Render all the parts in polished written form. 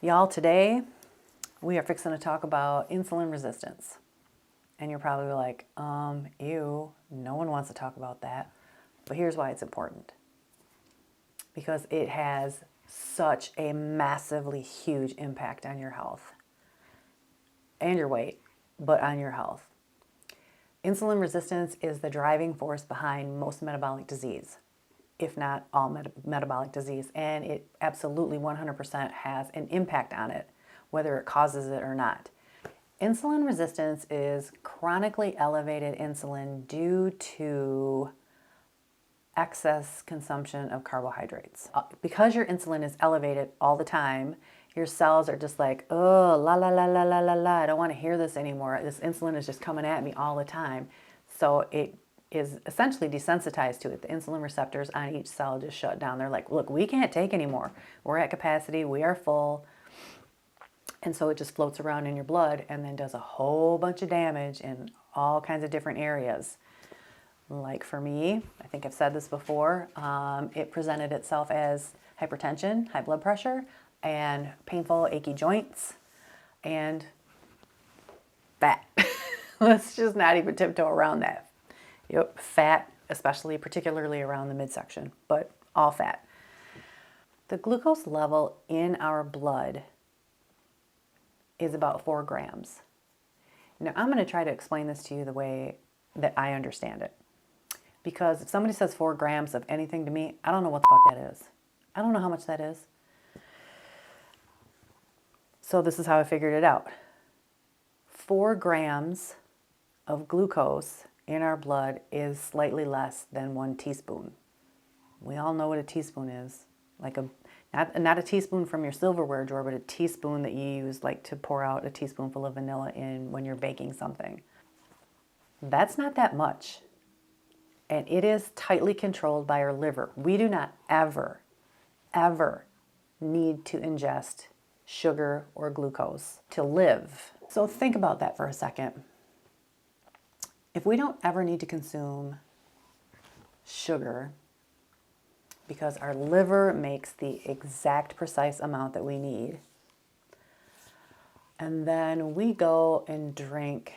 Y'all, today we are fixing to talk about insulin resistance. And you're probably like, ew, no one wants to talk about that. But here's why it's important. Because it has such a massively huge impact on your health and your weight, but on your health. Insulin resistance is the driving force behind most metabolic disease, if not all metabolic disease. And it absolutely 100% has an impact on it, whether it causes it or not. Insulin resistance is chronically elevated insulin due to excess consumption of carbohydrates. Because your insulin is elevated all the time, your cells are just like, oh, la, la, la, la, la, la, la, I don't want to hear this anymore. This insulin is just coming at me all the time. So it is essentially desensitized to it. The insulin receptors on each cell just shut down. They're like, look, we can't take anymore. We're at capacity. We are full. And so it just floats around in your blood and then does a whole bunch of damage in all kinds of different areas. Like for me, I think I've said this before, it presented itself as hypertension, high blood pressure, and painful, achy joints, and fat. Let's just not even tiptoe around that. Yep, fat, especially, particularly around the midsection, but all fat. The glucose level in our blood is about 4 grams. Now, I'm going to try to explain this to you the way that I understand it. Because if somebody says 4 grams of anything to me, I don't know what the fuck that is. I don't know how much that is. So this is how I figured it out. 4 grams of glucose in our blood is slightly less than 1 teaspoon. We all know what a teaspoon is. Like not a teaspoon from your silverware drawer, but a teaspoon that you use like to pour out a teaspoonful of vanilla in when you're baking something. That's not that much. And it is tightly controlled by our liver. We do not ever need to ingest sugar or glucose to live. So think about that for a second. If we don't ever need to consume sugar because our liver makes the exact precise amount that we need, and then we go and drink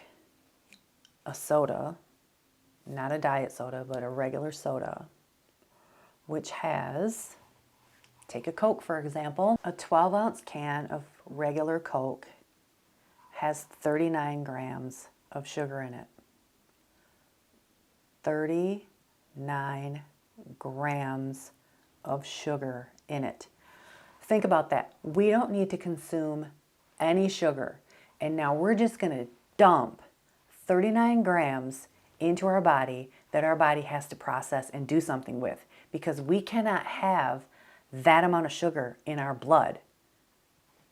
a soda, not a diet soda, but a regular soda, which has, take a Coke for example, a 12-ounce can of regular Coke has 39 grams of sugar in it. 39 grams of sugar in it. Think about that. We don't need to consume any sugar. And now we're just going to dump 39 grams into our body that our body has to process and do something with, because we cannot have that amount of sugar in our blood.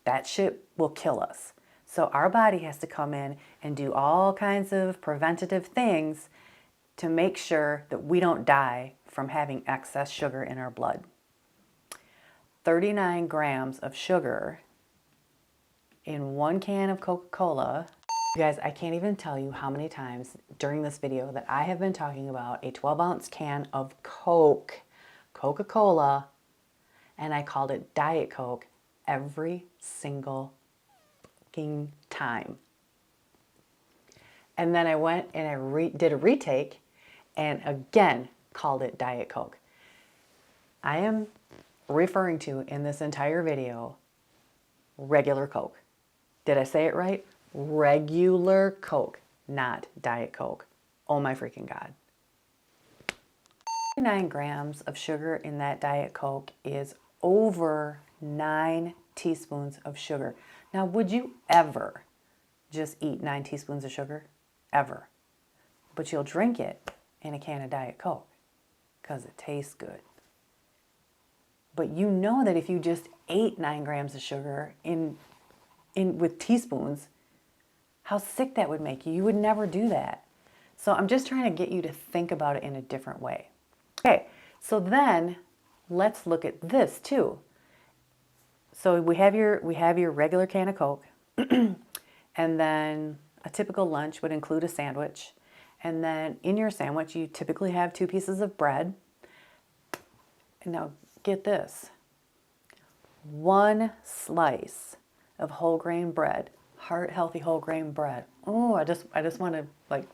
That shit will kill us. So our body has to come in and do all kinds of preventative things to make sure that we don't die from having excess sugar in our blood. 39 grams of sugar in 1 can of Coca-Cola. You guys, I can't even tell you how many times during this video that I have been talking about a 12-ounce can of Coke, Coca-Cola, and I called it Diet Coke every single fucking time. And then I went and I did a retake and again called it Diet Coke. I am referring to in this entire video regular Coke. Did I say it right? Regular Coke, not Diet Coke. Oh my freaking God. 9 grams of sugar in that Diet Coke is over 9 teaspoons of sugar. Now, would you ever just eat 9 teaspoons of sugar? Ever. But you'll drink it in a can of Diet Coke because it tastes good. But you know that if you just ate 9 grams of sugar with teaspoons, how sick that would make you. You would never do that. So I'm just trying to get you to think about it in a different way. Okay, so then let's look at this too. So we have your regular can of Coke, and then a typical lunch would include a sandwich. And then in your sandwich, you typically have 2 pieces of bread. And now get this, 1 slice of whole grain bread, heart healthy whole grain bread. Oh, I just want to like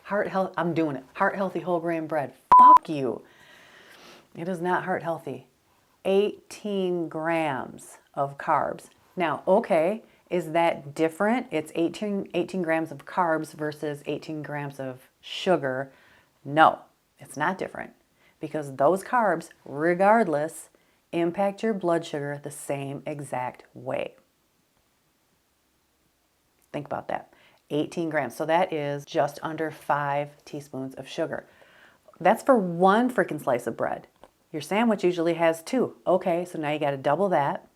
heart health. I'm doing it. Heart healthy whole grain bread. Fuck you. It is not heart healthy. 18 grams of carbs. Now, okay, is that different? It's 18 grams of carbs versus 18 grams of sugar. No, it's not different because those carbs, regardless, impact your blood sugar the same exact way. Think about that. 18 grams. So that is just under 5 teaspoons of sugar. That's for one freaking slice of bread. Your sandwich usually has 2. Okay, so now you got to double that.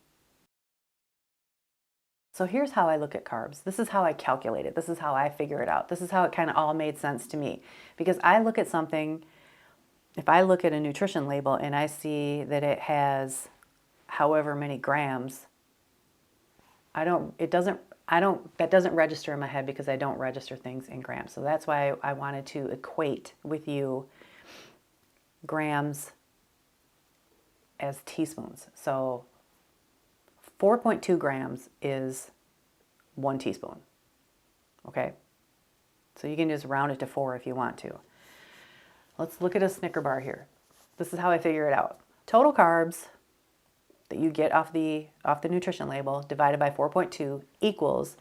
So here's how I look at carbs. This is how I calculate it. This is how I figure it out. This is how it kind of all made sense to me. Because I look at something, if I look at a nutrition label and I see that it has however many grams, that doesn't register in my head because I don't register things in grams. So that's why I wanted to equate with you grams as teaspoons. So 4.2 grams is 1 teaspoon. Okay? So you can just round it to 4 if you want to. Let's look at a Snicker bar here. This is how I figure it out. Total carbs that you get off the nutrition label divided by 4.2 equals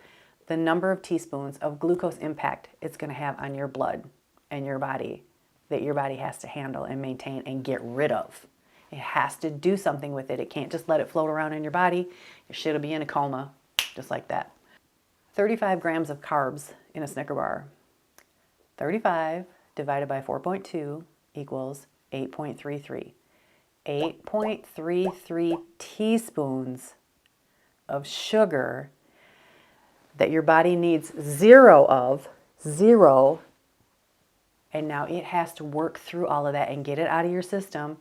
the number of teaspoons of glucose impact it's going to have on your blood and your body that your body has to handle and maintain and get rid of. It has to do something with it. It can't just let it float around in your body. Your shit will be in a coma, just like that. 35 grams of carbs in a Snicker bar. 35 divided by 4.2 equals 8.33. 8.33 teaspoons of sugar that your body needs 0 of, 0, and now it has to work through all of that and get it out of your system.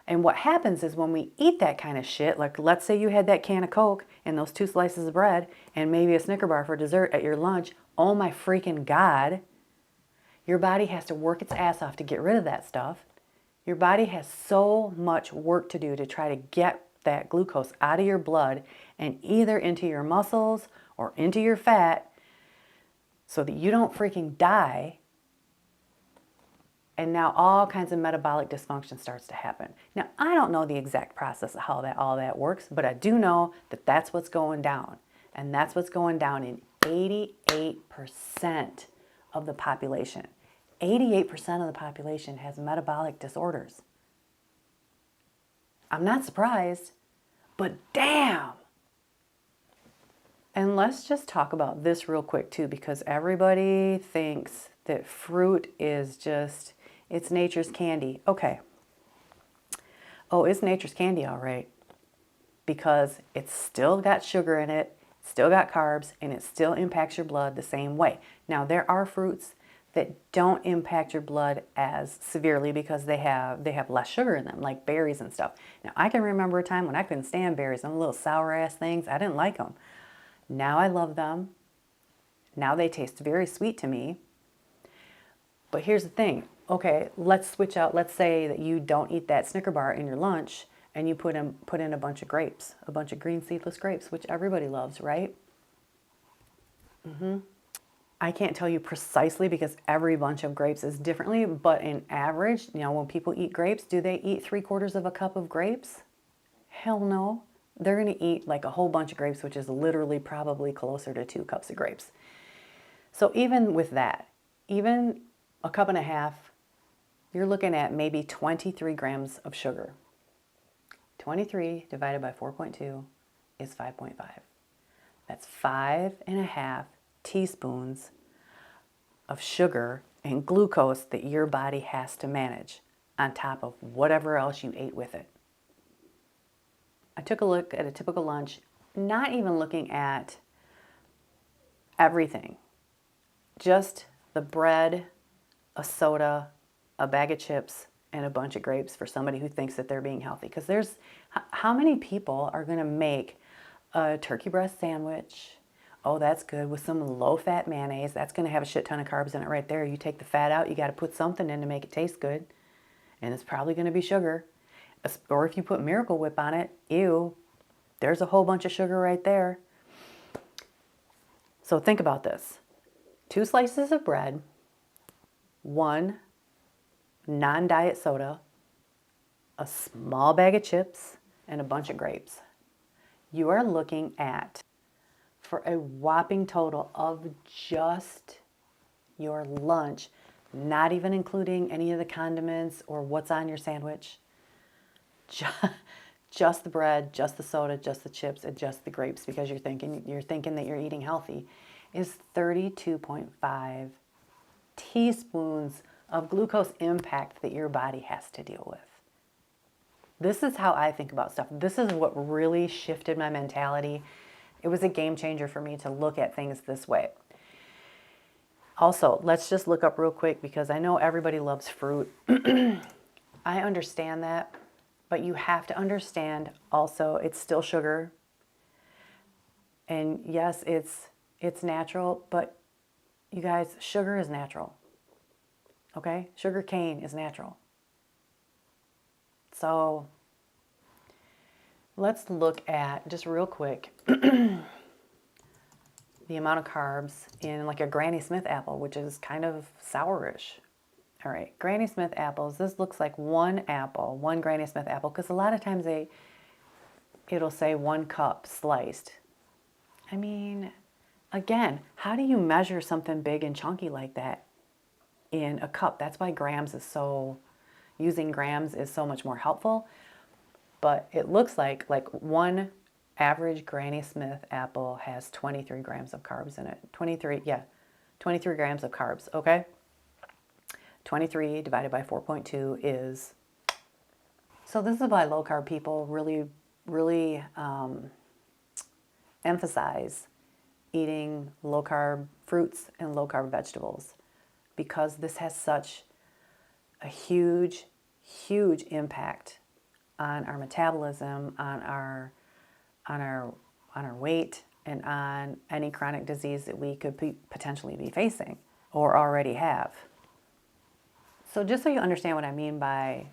And what happens is when we eat that kind of shit, like let's say you had that can of Coke and those 2 slices of bread and maybe a Snicker bar for dessert at your lunch, oh my freaking God, your body has to work its ass off to get rid of that stuff. Your body has so much work to do to try to get that glucose out of your blood and either into your muscles or into your fat so that you don't freaking die. And now all kinds of metabolic dysfunction starts to happen. Now, I don't know the exact process of how all that works, but I do know that that's what's going down. And that's what's going down in 88% of the population. 88% of the population has metabolic disorders. I'm not surprised, but damn. And let's just talk about this real quick too, because everybody thinks that fruit is just, it's nature's candy. Okay. Oh, it's nature's candy, all right. Because it's still got sugar in it, still got carbs, and it still impacts your blood the same way. Now, there are fruits that don't impact your blood as severely because they have less sugar in them, like berries and stuff. Now, I can remember a time when I couldn't stand berries, them little sour-ass things. I didn't like them. Now I love them. Now they taste very sweet to me. But here's the thing. Okay, let's switch out. Let's say that you don't eat that Snicker bar in your lunch and you put in a bunch of grapes, a bunch of green seedless grapes, which everybody loves, right? I can't tell you precisely because every bunch of grapes is differently, but in average, when people eat grapes, do they eat 3/4 of a cup of grapes? Hell no. They're going to eat like a whole bunch of grapes, which is literally probably closer to 2 cups of grapes. So even with that, even a cup and a half, you're looking at maybe 23 grams of sugar. 23 divided by 4.2 is 5.5. That's 5.5 teaspoons of sugar and glucose that your body has to manage on top of whatever else you ate with it. I took a look at a typical lunch, not even looking at everything, just the bread, a soda, a bag of chips, and a bunch of grapes for somebody who thinks that they're being healthy. Because how many people are going to make a turkey breast sandwich? Oh, that's good, with some low-fat mayonnaise. That's going to have a shit ton of carbs in it right there. You take the fat out, you got to put something in to make it taste good. And it's probably going to be sugar. Or if you put Miracle Whip on it, ew. There's a whole bunch of sugar right there. So think about this. 2 slices of bread, 1 non-diet soda, a small bag of chips, and a bunch of grapes. You are looking at, for a whopping total of just your lunch, not even including any of the condiments or what's on your sandwich, just the bread, just the soda, just the chips, and just the grapes, because you're thinking that you're eating healthy, is 32.5 teaspoons of glucose impact that your body has to deal with. This is how I think about stuff. This is what really shifted my mentality. It was a game changer for me to look at things this way. Also, let's just look up real quick, because I know everybody loves fruit. I understand that, but you have to understand also it's still sugar. And yes, it's natural, but you guys, sugar is natural. Okay? Sugar cane is natural. So let's look at, just real quick, the amount of carbs in like a Granny Smith apple, which is kind of sourish. All right, Granny Smith apples, this looks like 1 apple, 1 Granny Smith apple, because a lot of times it'll say 1 cup sliced. I mean, again, how do you measure something big and chunky like that in a cup? That's why using grams is so much more helpful. But it looks like 1 average Granny Smith apple has 23 grams of carbs in it. 23 grams of carbs, okay? 23 divided by 4.2 is... So this is why low-carb people really emphasize eating low-carb fruits and low-carb vegetables, because this has such a huge impact on our metabolism, on our weight, and on any chronic disease that we could potentially be facing or already have. So just so you understand what I mean by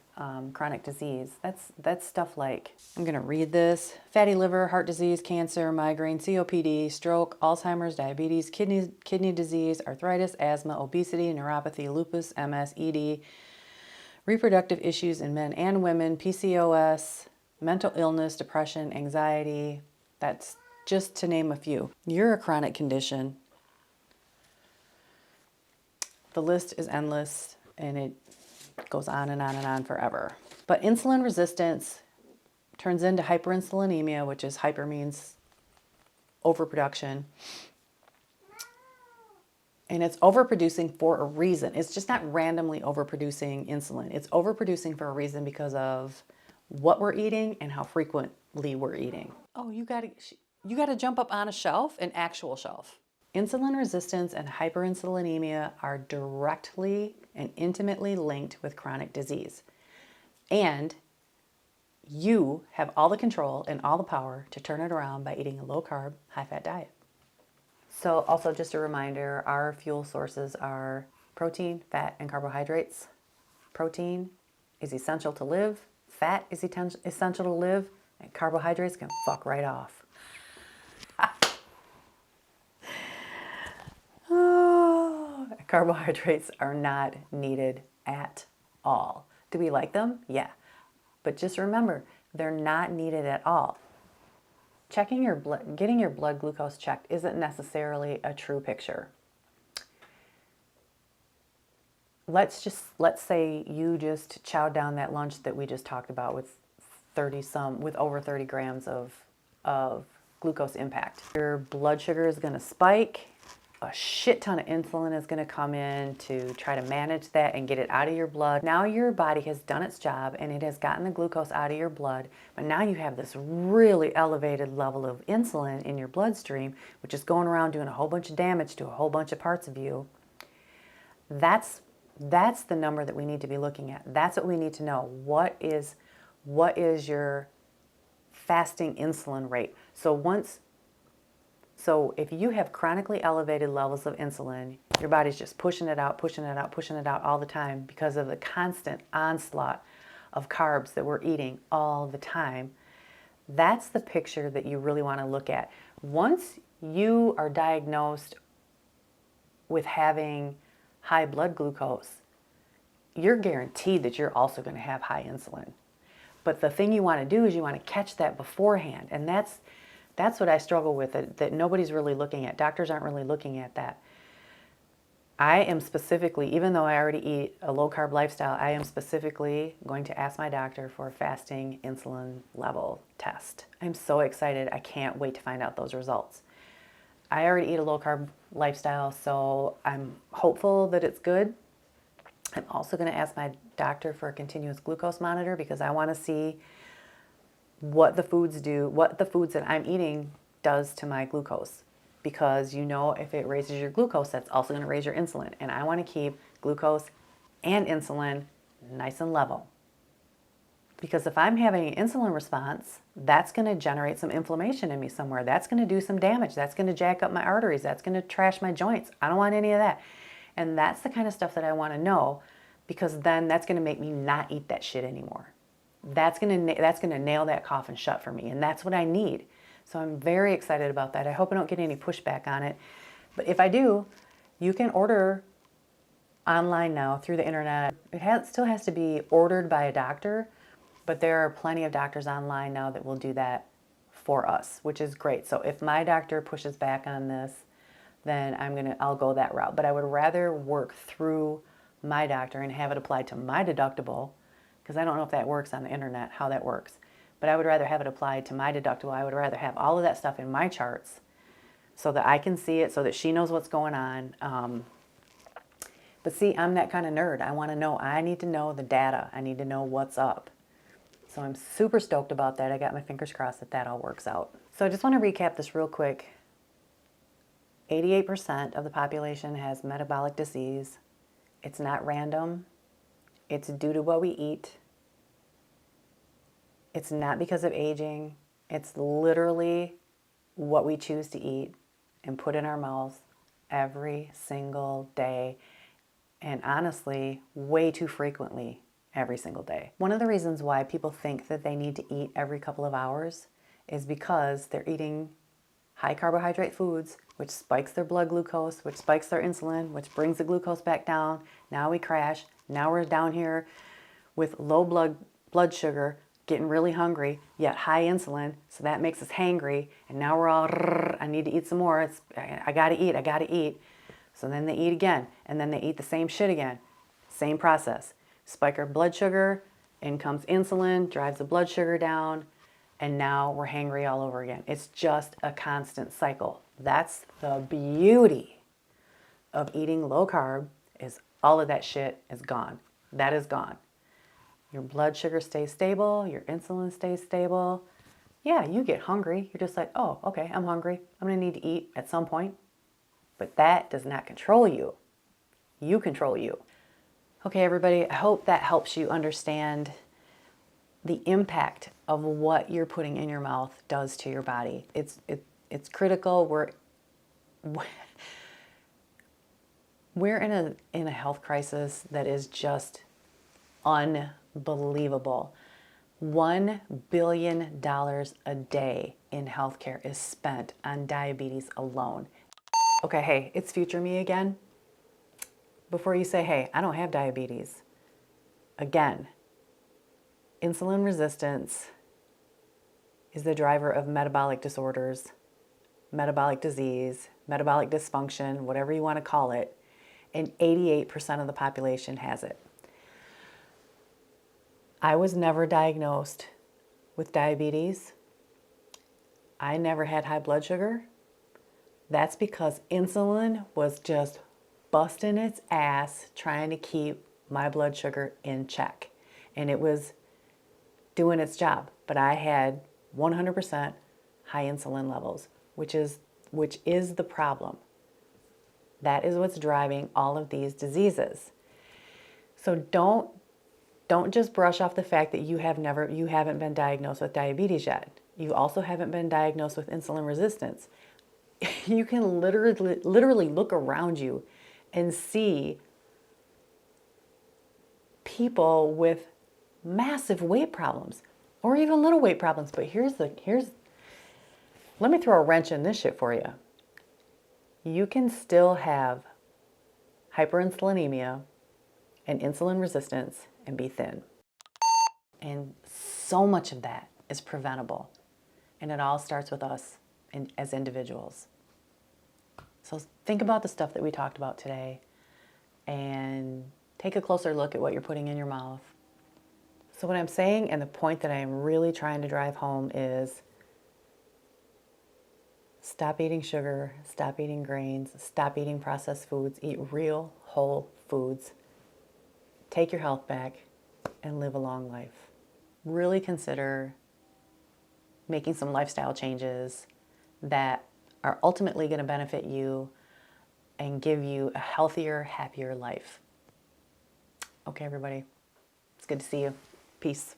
chronic disease, that's stuff like, I'm going to read this: fatty liver, heart disease, cancer, migraine, COPD, stroke, Alzheimer's, diabetes, kidney disease, arthritis, asthma, obesity, neuropathy, lupus, MS, ED, reproductive issues in men and women, PCOS, mental illness, depression, anxiety. That's just to name a few. You're a chronic condition. The list is endless, and it goes on and on and on forever. But insulin resistance turns into hyperinsulinemia, which is hyper means overproduction. And it's overproducing for a reason. It's just not randomly overproducing insulin. It's overproducing for a reason because of what we're eating and how frequently we're eating. Oh, you gotta jump up on a shelf, an actual shelf. Insulin resistance and hyperinsulinemia are directly and intimately linked with chronic disease. And you have all the control and all the power to turn it around by eating a low-carb, high-fat diet. So also just a reminder, our fuel sources are protein, fat, and carbohydrates. Protein is essential to live, fat is essential to live, and carbohydrates can fuck right off. Carbohydrates are not needed at all. Do we like them? Yeah. But just remember, they're not needed at all. Checking your blood, getting your blood glucose checked isn't necessarily a true picture. Let's say you just chowed down that lunch that we just talked about with over 30 grams of glucose impact. Your blood sugar is going to spike. A shit ton of insulin is going to come in to try to manage that and get it out of your blood. Now your body has done its job and it has gotten the glucose out of your blood, but now you have this really elevated level of insulin in your bloodstream, which is going around doing a whole bunch of damage to a whole bunch of parts of you. That's the number that we need to be looking at. That's what we need to know. What is your fasting insulin rate? So if you have chronically elevated levels of insulin, your body's just pushing it out all the time because of the constant onslaught of carbs that we're eating all the time, That's the picture that you really want to look at. Once you are diagnosed with having high blood glucose, you're guaranteed that you're also going to have high insulin. But the thing you want to do is you want to catch that beforehand. And that's what I struggle with, that nobody's really looking at. Doctors aren't really looking at that. I am specifically, even though I already eat a low carb lifestyle, I am specifically going to ask my doctor for a fasting insulin level test. I'm so excited. I can't wait to find out those results. I already eat a low carb lifestyle, so I'm hopeful that it's good. I'm also going to ask my doctor for a continuous glucose monitor because I want to see what the foods do, what the foods that I'm eating does to my glucose. Because you know, if it raises your glucose, that's also going to raise your insulin. And I want to keep glucose and insulin nice and level. Because if I'm having an insulin response, that's going to generate some inflammation in me somewhere. That's going to do some damage. That's going to jack up my arteries. That's going to trash my joints. I don't want any of that. And that's the kind of stuff that I want to know, because then that's going to make me not eat that shit anymore. That's going to nail that coffin shut for me. And that's what I need. So I'm very excited about that. I hope I don't get any pushback on it. But if I do, you can order online now through the internet. It still has to be ordered by a doctor, but there are plenty of doctors online now that will do that for us, which is great. So if my doctor pushes back on this, then I'll go that route. But I would rather work through my doctor and have it applied to my deductible, because I don't know if that works on the internet, how that works. But I would rather have it applied to my deductible. I would rather have all of that stuff in my charts so that I can see it, so that she knows what's going on. But see, I'm that kind of nerd. I want to know. I need to know the data. I need to know what's up. So I'm super stoked about that. I got my fingers crossed that that all works out. So I just want to recap this real quick. 88% of the population has metabolic disease. It's not random. It's due to what we eat. It's not because of aging. It's literally what we choose to eat and put in our mouths every single day. And honestly, way too frequently every single day. One of the reasons why people think that they need to eat every couple of hours is because they're eating high carbohydrate foods, which spikes their blood glucose, which spikes their insulin, which brings the glucose back down. Now we crash. Now we're down here with low blood sugar, getting really hungry, yet high insulin, so that makes us hangry, and now we're all, I need to eat some more, I gotta eat. So then they eat again, and then they eat the same shit again. Same process. Spike our blood sugar, in comes insulin, drives the blood sugar down, and now we're hangry all over again. It's just a constant cycle. That's the beauty of eating low carb, is all of that shit is gone. That is gone. Your blood sugar stays stable, your insulin stays stable. Yeah, you get hungry. You're just like, oh, okay, I'm hungry. I'm gonna need to eat at some point. But that does not control you. You control you. Okay, everybody, I hope that helps you understand the impact of what you're putting in your mouth does to your body. It's critical. We're in a health crisis that is just unbelievable. $1 billion a day in healthcare is spent on diabetes alone. Okay, hey, it's future me again. Before you say, hey, I don't have diabetes. Again, insulin resistance is the driver of metabolic disorders, metabolic disease, metabolic dysfunction, whatever you want to call it, and 88% of the population has it. I was never diagnosed with diabetes. I never had high blood sugar. That's because insulin was just busting its ass trying to keep my blood sugar in check. And it was doing its job. But I had 100% high insulin levels, which is the problem. That is what's driving all of these diseases. So don't just brush off the fact that you haven't been diagnosed with diabetes yet. You also haven't been diagnosed with insulin resistance. You can literally look around you and see people with massive weight problems. or even little weight problems. But let me throw a wrench in this shit for you. You can still have hyperinsulinemia and insulin resistance and be thin. And so much of that is preventable. And it all starts with us as individuals. So think about the stuff that we talked about today and take a closer look at what you're putting in your mouth. So what I'm saying, and the point that I'm really trying to drive home, is stop eating sugar, stop eating grains, stop eating processed foods, eat real whole foods, take your health back, and live a long life. Really consider making some lifestyle changes that are ultimately going to benefit you and give you a healthier, happier life. Okay, everybody. It's good to see you. Peace.